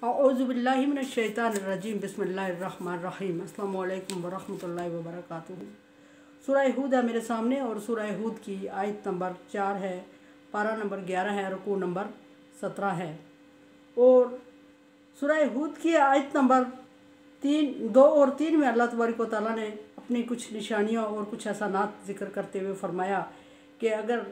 औज़ुबिल्लाहि मिनश्शैतानिर्रजीम बिस्मिल्लाहिर्रहमानिर्रहीम अस्सलामु अलैकुम वरहमतुल्लाहि वबरकातुहू। सूरह हूद है मेरे सामने और सूरह हूद की आयत नंबर 4 है, पारा नंबर 11 है, रुकू नंबर 17 है। और सूरह हूद की आयत नंबर 2 और 3 में अल्लाह तबारक व तआला ने अपनी कुछ निशानियाँ और कुछ एहसानात जिक्र करते हुए फरमाया कि अगर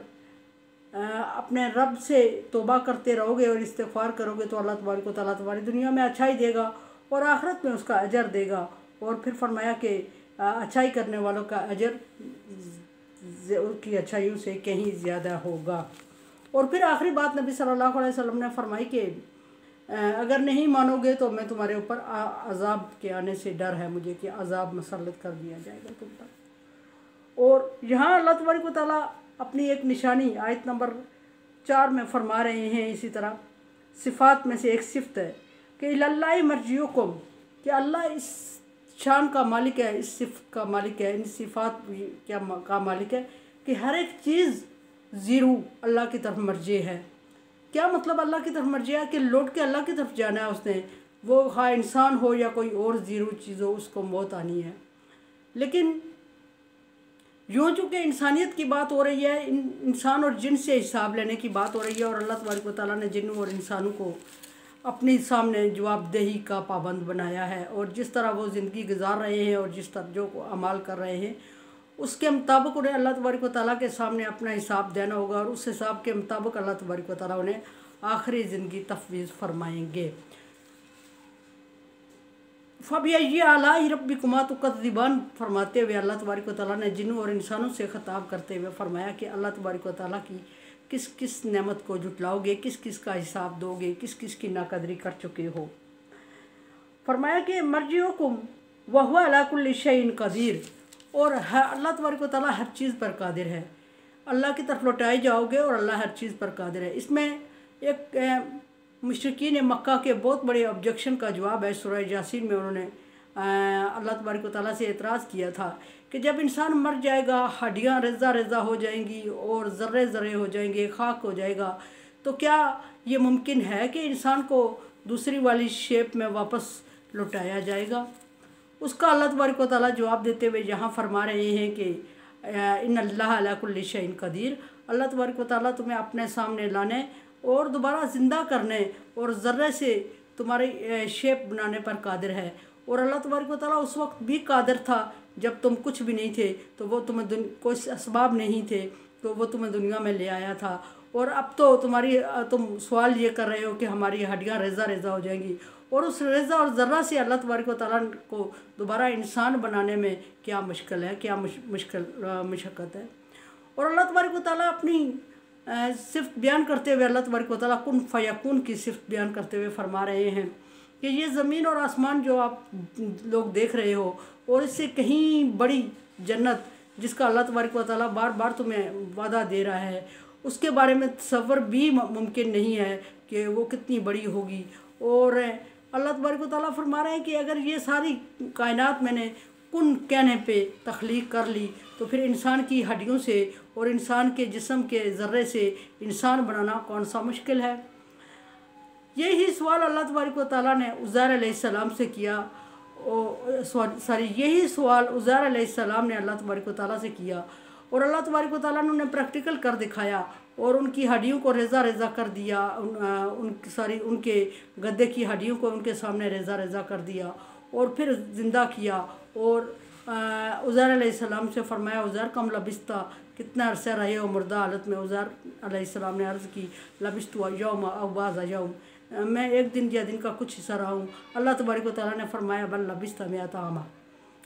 अपने रब से तौबा करते रहोगे और इस्तिग़फ़ार करोगे तो अल्लाह तबारक व तआला तुम्हारी दुनिया में अच्छाई देगा और आखिरत में उसका अजर देगा। और फिर फरमाया कि अच्छाई करने वालों का अजर उनकी अच्छाइयों से कहीं ज़्यादा होगा। और फिर आखिरी बात नबी सल्लल्लाहु अलैहि वसल्लम ने फरमाई कि अगर नहीं मानोगे तो मैं तुम्हारे ऊपर अज़ाब के आने से डर है मुझे कि अज़ाब मुसल्लत कर दिया जाएगा तुम पर। और यहाँ अल्लाह तबारक व तआला अपनी एक निशानी आयत नंबर 4 में फरमा रहे हैं। इसी तरह सिफ़ात में से एक सिफ़त है कि इलल्लाहि मर्जिउकुम, कि अल्लाह इस शान का मालिक है, इस सिफ़त का मालिक है, इन सिफ़ात क्या का मालिक है कि हर एक चीज़ ज़ीरो अल्लाह की तरफ मर्जी है। क्या मतलब अल्लाह की तरफ मर्जी है कि लौट के अल्लाह की तरफ जाना है उसने, वो हाँ इंसान हो या कोई और ज़ीरो चीज़ हो, उसको मौत आनी है। लेकिन यूँ चूँकि इंसानियत की बात हो रही है, इंसान और जिन से हिसाब लेने की बात हो रही है और अल्लाह तबारक व तआला ने जिन और इंसानों को अपनी सामने जवाबदेही का पाबंद बनाया है और जिस तरह वो ज़िंदगी गुजार रहे हैं और जिस तरह जो अमाल कर रहे हैं उसके मुताबिक उन्हें अल्लाह तबारक व तआला के सामने अपना हिसाब देना होगा और उस हिसाब के मुताबिक अल्लाह तबारक व तआला उन्हें आखिरी ज़िंदगी तफवीज़ फरमाएंगे। फ़बिअय्यि आलाइ रब्बिकुमा तुकज़्ज़िबान फरमाते हुए अल्लाह तबारक व तआला ने जिन्नों और इंसानों से ख़िताब करते हुए फरमाया कि अल्लाह तबारक व तआला की किस किस नेमत को जुटलाओगे, किस किस का हिसाब दोगे, किस किस की नाकदरी कर चुके हो। फरमाया कि मर्जिउकुम व हुवा अला कुल्लि शैइन क़दीर, और अल्लाह तबारक व तआला हर चीज़ पर कादिर है। अल्लाह की तरफ लौटाए जाओगे और अल्लाह हर चीज़ पर कादिर है। इसमें एक मुशरिकीन मक्का के बहुत बड़े ऑब्जेक्शन का जवाब है। सूरह यासीन में उन्होंने अल्लाह तबारक व तआला से एतराज़ किया था कि जब इंसान मर जाएगा, हड्डियाँ रेज़ा रेज़ा हो जाएंगी और ज़र्रे ज़र्रे हो जाएंगे, खाक हो जाएगा, तो क्या ये मुमकिन है कि इंसान को दूसरी वाली शेप में वापस लौटाया जाएगा? उसका अल्लाह तबारक व तआला जवाब देते हुए यहाँ फरमा रहे हैं कि इन्नल्लाह अला कुल्लि शैइन क़दीर, अल्लाह तबारक व तआला तुम्हें अपने सामने लाने और दोबारा ज़िंदा करने और ज़र्रे से तुम्हारी शेप बनाने पर कादिर है। और अल्लाह तबारक व तआला उस वक्त भी कादिर था जब तुम कुछ भी नहीं थे, तो वो तुम्हें कोई असबाब नहीं थे तो वो तुम्हें दुनिया में ले आया था। और अब तो तुम सवाल ये कर रहे हो कि हमारी हड्डियाँ रेज़ा रेज़ा हो जाएंगी, और उस रेज़ा और ज़र्रा से अल्लाह तबारक व तआला को दोबारा इंसान बनाने में क्या मुश्किल है, क्या मुशक्क़त है। और अल्लाह तबारक व तआला अपनी सिफ़त बयान करते हुए अल्लाह तबारक व तआला कुन फ़यकून की सिफ़त बयान करते हुए फरमा रहे हैं कि ये ज़मीन और आसमान जो आप लोग देख रहे हो और इससे कहीं बड़ी जन्नत जिसका अल्लाह तबारक व तआला बार बार तुम्हें वादा दे रहा है, उसके बारे में तसव्वुर भी मुमकिन नहीं है कि वो कितनी बड़ी होगी। और अल्लाह तबारक व तआला फरमा रहे हैं कि अगर ये सारी कायनात मैंने कुन कहने पे तख्लीक कर ली तो फिर इंसान की हड्डियों से और इंसान के जिस्म के ज़र्रे से इंसान बनाना कौन सा मुश्किल है। यही सवाल अल्लाह तबारक व तआला ने उज़ैर अलैहिस्सलाम से किया, यही सवाल उज़ैर अलैहिस्सलाम ने अल्लाह तबारक व तआला से किया और अल्लाह तबारक व तआला ने उन्हें प्रैक्टिकल कर दिखाया और उनकी हड्डियों को रेज़ा रेज़ा कर दिया, उनके गद्दे की हड्डियों को उनके सामने रेज़ा रेज़ा कर दिया और फिर ज़िंदा किया। और उज़ैर अलैहिस्सलाम से फरमाया उज़ैर कम लबिस्ता, कितना अरसा रहे हो मुर्दा हालत में। उज़ैर अलैहिस्सलाम ने अर्ज़ की लबिस्तु यौम औ बाज़ यौम, मैं एक दिन या दिन का कुछ हिस्सा रहा हूँ। अल्लाह तबारक व तआला ने फरमाया बल लबिस्ता मिअता आमा,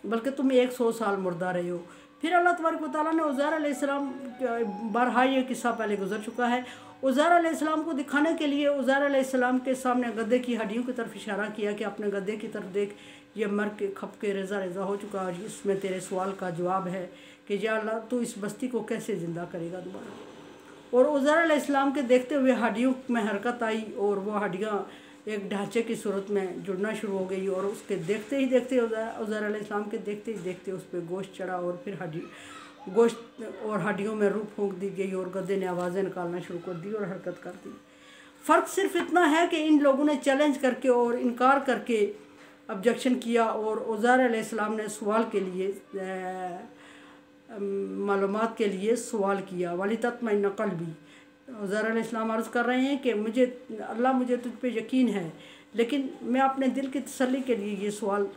बल्कि तुम 100 साल मुर्दा रहे हो। फिर अल्लाह तबारक व तआला ने उज़ैर अलैहिस्सलाम, बारहा ये किस्सा पहले गुजर चुका है, उज़ैर अलैहिस्सलाम को दिखाने के लिए उज़ैर अलैहिस्सलाम के सामने गद्दे की हड्डियों की तरफ इशारा किया कि अपने गद्दे की तरफ देख, ये मर के खप के रेज़ा रेज़ा हो चुका है, इसमें तेरे सवाल का जवाब है कि या अल्लाह तू इस बस्ती को कैसे ज़िंदा करेगा दोबारा। और उज़ैर अलैहिस्सलाम के देखते हुए हड्डियों में हरकत आई और वो हड्डियाँ एक ढांचे की सूरत में जुड़ना शुरू हो गई और उसके देखते ही देखते उज़ैर अलैहिस्सलाम के देखते ही देखते उस पर गोश्त चढ़ा और फिर गोश्त और हड्डियों में रूह फूंक दी गई और गद्दे ने आवाज़ें निकालना शुरू कर दी और हरकत कर दी। फ़र्क सिर्फ इतना है कि इन लोगों ने चैलेंज करके और इनकार करके ऑब्जेक्शन किया और उज़ैर अलैहिस्सलाम ने सवाल के लिए मालूमात के लिए सवाल किया। वली तत्मइन्न क़ल्बी, उज़ैर अलैहिस्सलाम अर्ज़ कर रहे हैं कि मुझे तुझ पे यकीन है, लेकिन मैं अपने दिल की तसल्ली के लिए ये सवाल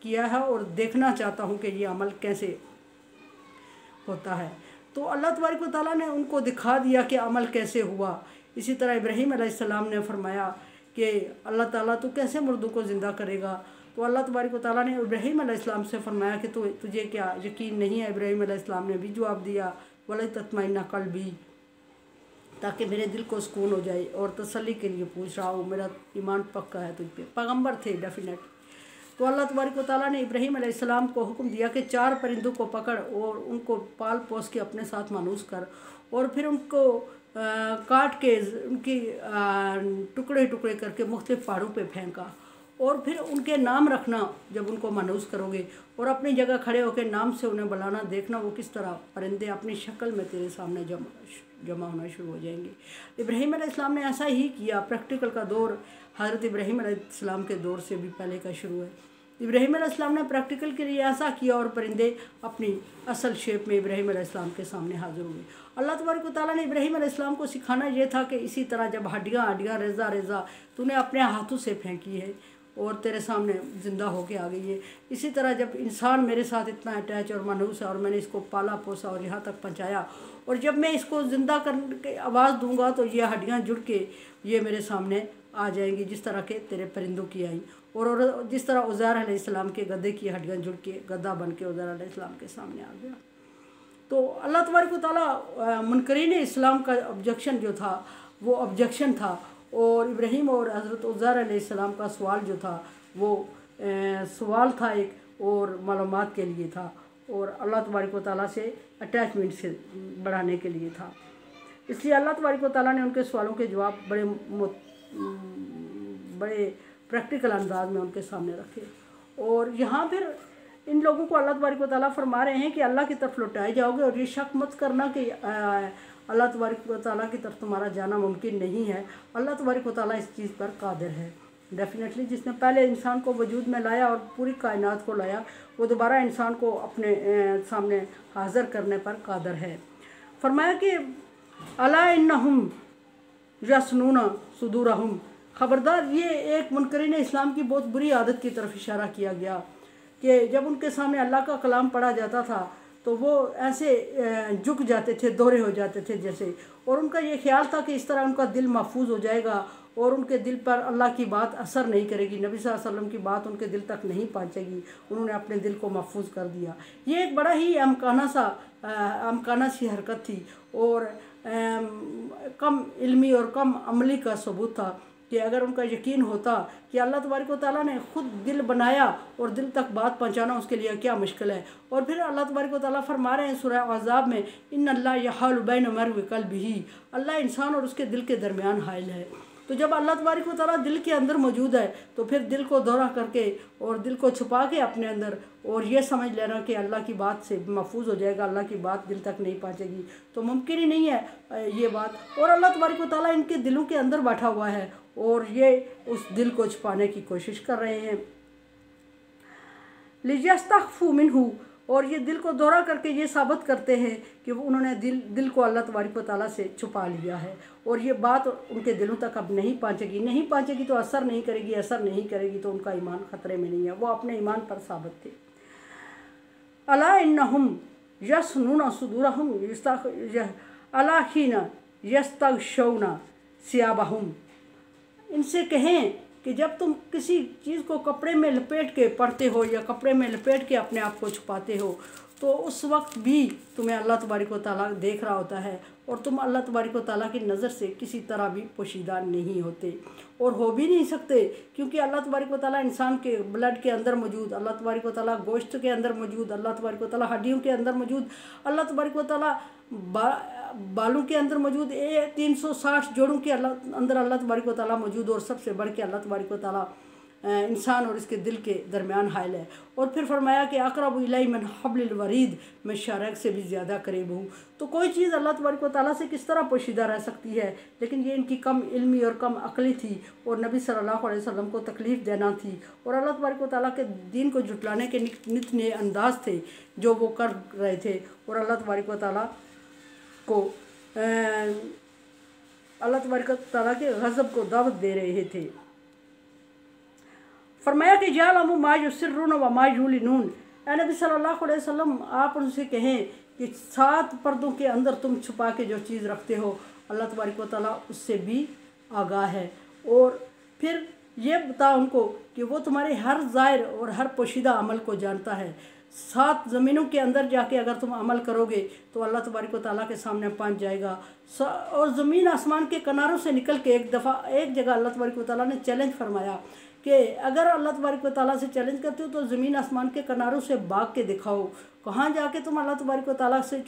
किया है और देखना चाहता हूँ कि ये अमल कैसे होता है। तो अल्लाह तबारक व तआला ने उनको दिखा दिया कि अमल कैसे हुआ। इसी तरह इब्राहीम अलैहिस्सलाम ने फरमाया कि अल्लाह ताला तू कैसे मुर्दों को ज़िंदा करेगा। तो अल्लाह तबारक व तआला ने इब्राहीम अलैहिस्सलाम से फरमाया कि तुझे क्या यकीन नहीं है। इब्राहीम अलैहिस्सलाम ने भी जवाब दिया वला तत्मइन्ना क़ल्बी, ताकि मेरे दिल को सुकून हो जाए और तसल्ली के लिए पूछ रहा हूँ, मेरा ईमान पक्का है तुझ पे। पैगम्बर थे डेफिनेट। तो अल्लाह तबारक व तआला ने इब्राहीम अलैहिस्सलाम को हुक्म दिया कि 4 परिंदों को पकड़ और उनको पाल पोस के अपने साथ मानूस कर और फिर उनको काट के उनकी टुकड़े टुकड़े करके मुख्तलिफ पहाड़ों पे फेंका और फिर उनके नाम रखना जब उनको मानूस करोगे और अपनी जगह खड़े होकर नाम से उन्हें बुलाना। देखना वो किस तरह परिंदे अपनी शक्ल में तेरे सामने जमा होना शुरू हो जाएंगे। इब्राहीम अलैहिस्सलाम ने ऐसा ही किया। प्रैक्टिकल का दौर हज़रत इब्राहीम अलैहिस्सलाम के दौर से भी पहले का शुरू है। इब्राहीम अलैहिस्सलाम ने प्रैक्टिकल के लिए ऐसा किया और परिंदे अपनी असल शेप में इब्राहीम अलैहिस्सलाम के सामने हाजिर हुए। अल्लाह तबारक व तआला ने इब्राहीम अलैहिस्सलाम को सिखाना ये था कि इसी तरह जब हड्डियाँ रेज़ा रेज़ा तूने अपने हाथों से फेंकी है और तेरे सामने ज़िंदा होके आ गई है, इसी तरह जब इंसान मेरे साथ इतना अटैच और मनहूस है और मैंने इसको पाला पोसा और यहाँ तक पहुँचाया और जब मैं इसको ज़िंदा करने की आवाज़ दूंगा तो ये हड्डियाँ जुड़ के ये मेरे सामने आ जाएंगी, जिस तरह के तेरे परिंदों की आई और जिस तरह उज़ैर अलैहिस्सलाम के गधे की हड्डियाँ जुड़ के गधा बन के उज़ैर अलैहिस्सलाम के सामने आ गया। तो अल्लाह तबारक व तआला मुनकरीन इस्लाम का ऑब्जेक्शन जो था वो ऑब्जेक्शन था और इब्राहीम और हज़रत उज़ैर अलैहिस्सलाम का सवाल जो था वो सवाल था एक और मालूमात के लिए था और अल्लाह तबारक व तआला से अटैचमेंट से बढ़ाने के लिए था। इसलिए अल्लाह तबारक व तआला ने उनके सवालों के जवाब बड़े प्रैक्टिकल अंदाज में उनके सामने रखे और यहाँ फिर इन लोगों को अल्लाह तबारक व तआला फरमा रहे हैं कि अल्लाह की तरफ लौटाए जाओगे और ये शक मत करना कि अल्लाह तबारक व तआला की तरफ तुम्हारा जाना मुमकिन नहीं है। अल्लाह तबारक व तआला इस चीज़ पर कादिर है। डेफिनेटली जिसने पहले इंसान को वजूद में लाया और पूरी कायनात को लाया वो दोबारा इंसान को अपने सामने हाज़िर करने पर कादिर है। फरमाया कि अला इन्नहुम यसनूना सुदूरहुम, ख़बरदार, ये एक मुनकरीन इस्लाम की बहुत बुरी आदत की तरफ इशारा किया गया कि जब उनके सामने अल्लाह का कलाम पढ़ा जाता था तो वो ऐसे झुक जाते थे, दोहरे हो जाते थे जैसे, और उनका ये ख्याल था कि इस तरह उनका दिल महफूज हो जाएगा और उनके दिल पर अल्लाह की बात असर नहीं करेगी, नबी सल्लल्लाहु अलैहि वसल्लम की बात उनके दिल तक नहीं पहुँचेगी। उन्होंने अपने दिल को महफूज कर दिया। ये एक बड़ा ही अमकाना सी हरकत थी और कम इल्मी और कम अमली का सबूत था कि अगर उनका यकीन होता कि अल्लाह तबारक व तआला ने ख़ुद दिल बनाया और दिल तक बात पहुंचाना उसके लिए क्या मुश्किल है। और फिर अल्लाह तबारक व तआला फरमा रहे हैं सूरह अहज़ाब में, इन्नल्लाह यहालु बैन मर्इ व क़ल्बिही, अल्लाह इंसान और उसके दिल के दरमियान हाइल है। तो जब अल्लाह तबारक व तआला दिल के अंदर मौजूद है तो फिर दिल को दौरा करके और दिल को छुपा के अपने अंदर और ये समझ लेना कि अल्लाह की बात से महफूज हो जाएगा, अल्लाह की बात दिल तक नहीं पहुँचेगी, तो मुमकिन ही नहीं है ये बात। और अल्लाह तबारक व तआला इनके दिलों के अंदर बैठा हुआ है और ये उस दिल को छुपाने की कोशिश कर रहे हैं। लियस्तख्फू मिन्हु, और ये दिल को दौरा करके ये साबित करते हैं कि वो उन्होंने दिल को अल्लाह तबारक व तआला से छुपा लिया है और ये बात उनके दिलों तक अब नहीं पहुँचेगी तो असर नहीं करेगी तो उनका ईमान ख़तरे में नहीं है, वो अपने ईमान पर साबित थे। अला इन्नहुम यसनूना सुदूरहुम अला हीना यस्तगशौना सियाबहुम, इनसे कहें कि जब तुम किसी चीज़ को कपड़े में लपेट के पढ़ते हो या कपड़े में लपेट के अपने आप को छुपाते हो तो उस वक्त भी तुम्हें अल्लाह तबारक व तआला देख रहा होता है और तुम अल्लाह तबारक व तआला की नज़र से किसी तरह भी पोशीदा नहीं होते और हो भी नहीं सकते, क्योंकि अल्लाह तबारक व तआला इंसान के ब्लड के अंदर मौजूद, अल्लाह तबारक व तआला गोश्त के अंदर मौजूद, अल्लाह तबारक व तआला हड्डियों के अंदर मौजूद, अल्लाह तबारक व तआला बालों के अंदर मौजूद, 360 जोड़ों के अंदर अल्लाह तबारक व तआला मौजूद और सबसे बढ़ के अल्लाह तबारक व तआला इंसान और इसके दिल के दरमियान हायल है। और फिर फरमाया कि अक़रबु इलैहि मिन हब्लिल वरीद, मैं शारक से भी ज़्यादा करीब हूँ। तो कोई चीज़ अल्लाह तबारक व तआला से किस तरह पोशीदा रह सकती है, लेकिन ये इनकी कम इल्मी और कम अक्ली थी और नबी सल्लल्लाहु अलैहि वसल्लम को तकलीफ़ देना थी और अल्लाह तबारक व तआला के दीन को जुटलाने के नित नए अंदाज थे जो वो कर रहे थे। और अल्लाह तबारक व तआला को अल्लाह तबारक व तआला के गज़ब को दावत दे रहे थे। फरमाया कि यअलमु मा युसिर्रून व मा युलिनून, ए नबी सल्लल्लाहु अलैहि वसल्लम आप उनसे कहें कि 7 पर्दों के अंदर तुम छुपा के जो चीज़ रखते हो अल्लाह तबारक व तआला उससे भी आगाह है। और फिर ये बता उनको कि वो तुम्हारे हर ज़ाहिर और हर पोशीदा अमल को जानता है। 7 ज़मीनों के अंदर जाके अगर तुम अमल करोगे तो अल्लाह तबारक व तआला के सामने पहुंच जाएगा। और ज़मीन आसमान के किनारों से निकल के एक जगह अल्लाह तबारक व तआला ने चैलेंज फरमाया कि अगर अल्लाह तबारक व तआला से चैलेंज करते हो तो ज़मीन आसमान के किनारों से भाग के दिखाओ, कहाँ जाके तुम अल्लाह तबारक व तआला से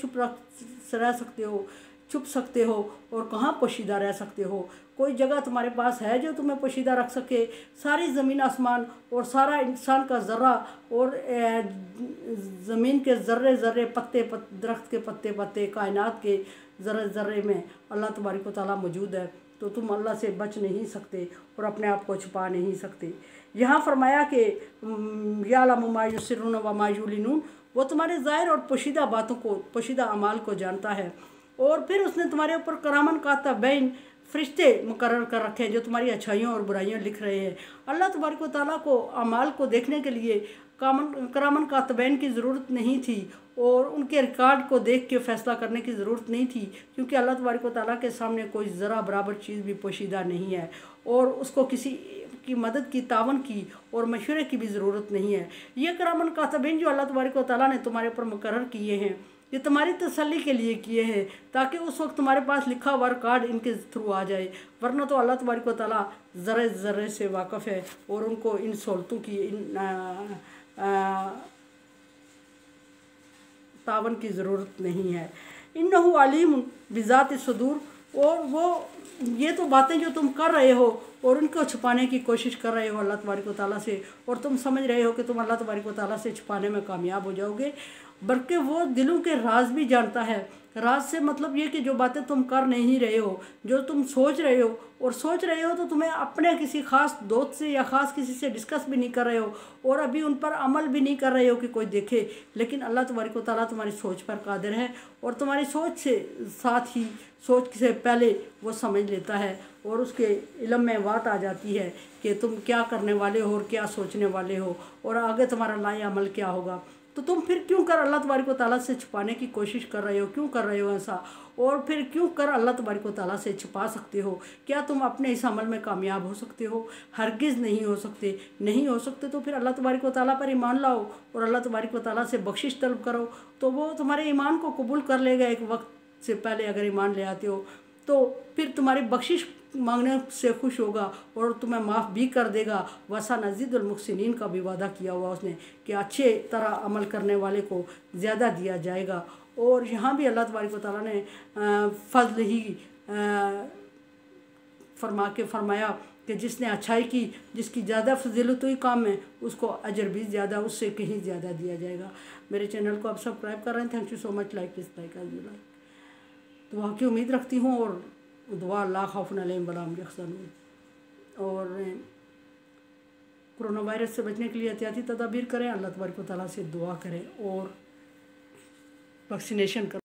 रह सकते हो, छुप सकते हो और कहाँ पोशीदा रह सकते हो। कोई जगह तुम्हारे पास है जो तुम्हें पोशीदा रख सके? सारी ज़मीन आसमान और सारा इंसान का ज़र्रा और ज़मीन के ज़र्रे ज़र्रे, दरख्त के पत्ते कायनात के ज़र्रे ज़र्रे में अल्लाह तबारक व तआला मौजूद है। तो तुम अल्लाह से बच नहीं सकते और अपने आप को छुपा नहीं सकते। यहाँ फरमाया कि यअलमु मा युसिर्रून व मा युलिनून, वो तुम्हारे ज़ाहिर और पोशीदा बातों को, पोशीदा अमाल को जानता है। और फिर उसने तुम्हारे ऊपर करामन कातिबैन, फरिश्ते मुकर्रर कर रखे हैं जो तुम्हारी अच्छाइयों और बुराइयां लिख रहे हैं। अल्लाह तबारक व तआला को अमाल को देखने के लिए करामन कातिबैन की ज़रूरत नहीं थी और उनके रिकॉर्ड को देख के फ़ैसला करने की ज़रूरत नहीं थी, क्योंकि अल्लाह तबारक व तआला के सामने कोई ज़रा बराबर चीज़ भी पोशीदा नहीं है और उसको किसी की मदद की, तावन की और मशवरे की भी ज़रूरत नहीं है। ये करामन कातिबैन जो अल्लाह तबारक व तआला ने तुम्हारे ऊपर मुकर्रर किए हैं, ये तुम्हारी तसल्ली के लिए किए हैं ताकि उस वक्त तुम्हारे पास लिखा हुआ रिकॉर्ड इनके थ्रू आ जाए। वरना तो अल्लाह तबारक व तआला ज़र्रे ज़र्रे से वाक़फ़ है और उनको इन सहूलतों की, तावन की ज़रूरत नहीं है। इन्नहु अलीम बिज़ाति सुदूर, और वो ये तो बातें जो तुम कर रहे हो और उनको छुपाने की कोशिश कर रहे हो अल्लाह तबारक व तआला से, और तुम समझ रहे हो कि तुम अल्लाह तबारक व तआला से छुपाने में कामयाब हो जाओगे, बल्कि वो दिलों के राज भी जानता है। राज से मतलब ये कि जो बातें तुम कर नहीं रहे हो, जो तुम सोच रहे हो, और सोच रहे हो तो तुम्हें अपने किसी ख़ास दोस्त से या ख़ास किसी से डिस्कस भी नहीं कर रहे हो और अभी उन पर अमल भी नहीं कर रहे हो कि कोई देखे, लेकिन अल्लाह तबारक व तआला तुम्हारी सोच पर कादिर है और तुम्हारी सोच से साथ ही, सोच से पहले वो समझ लेता है और उसके इल्म में बात आ जाती है कि तुम क्या करने वाले हो और क्या सोचने वाले हो और आगे तुम्हारा लाए अमल क्या होगा। तो तुम फिर क्यों कर अल्लाह तबारक व तआला से छुपाने की कोशिश कर रहे हो? क्यों कर रहे हो ऐसा? और फिर क्यों कर अल्लाह तबारक व तआला से छुपा सकते हो? क्या तुम अपने इस अमल में कामयाब हो सकते हो? हरगिज़ नहीं हो सकते। नहीं हो सकते तो फिर अल्लाह तबारक व तआला पर ईमान लाओ और अल्लाह तबारक व तआला से बख्शिश तलब करो, तो वो तुम्हारे ईमान को कबूल कर लेगा। एक वक्त से पहले अगर ईमान ले आते हो तो फिर तुम्हारी बख्शिश मांगने से खुश होगा और तुम्हें माफ़ भी कर देगा। वसा नज़ीदुल मुहसिनीन का भी वादा किया हुआ उसने कि अच्छे तरह अमल करने वाले को ज़्यादा दिया जाएगा। और यहाँ भी अल्लाह तबारक व तआला ने फ़ज़ल ही फरमाया कि जिसने अच्छाई की, जिसकी ज़्यादा फजीलत हुई काम में, उसको अजर भी ज़्यादा, उससे कहीं ज़्यादा दिया जाएगा। मेरे चैनल को आप सब्सक्राइब कर रहे हैं, thank you so much. Like दुआ की उम्मीद रखती हूँ और दुआ ला खौफुन अलैहिम वला हुम यहज़नून। और कोरोना वायरस से बचने के लिए एहतियाती तदाबीर करें, अल्लाह तबारक व तआला से दुआ करें और वैक्सीनेशन करें।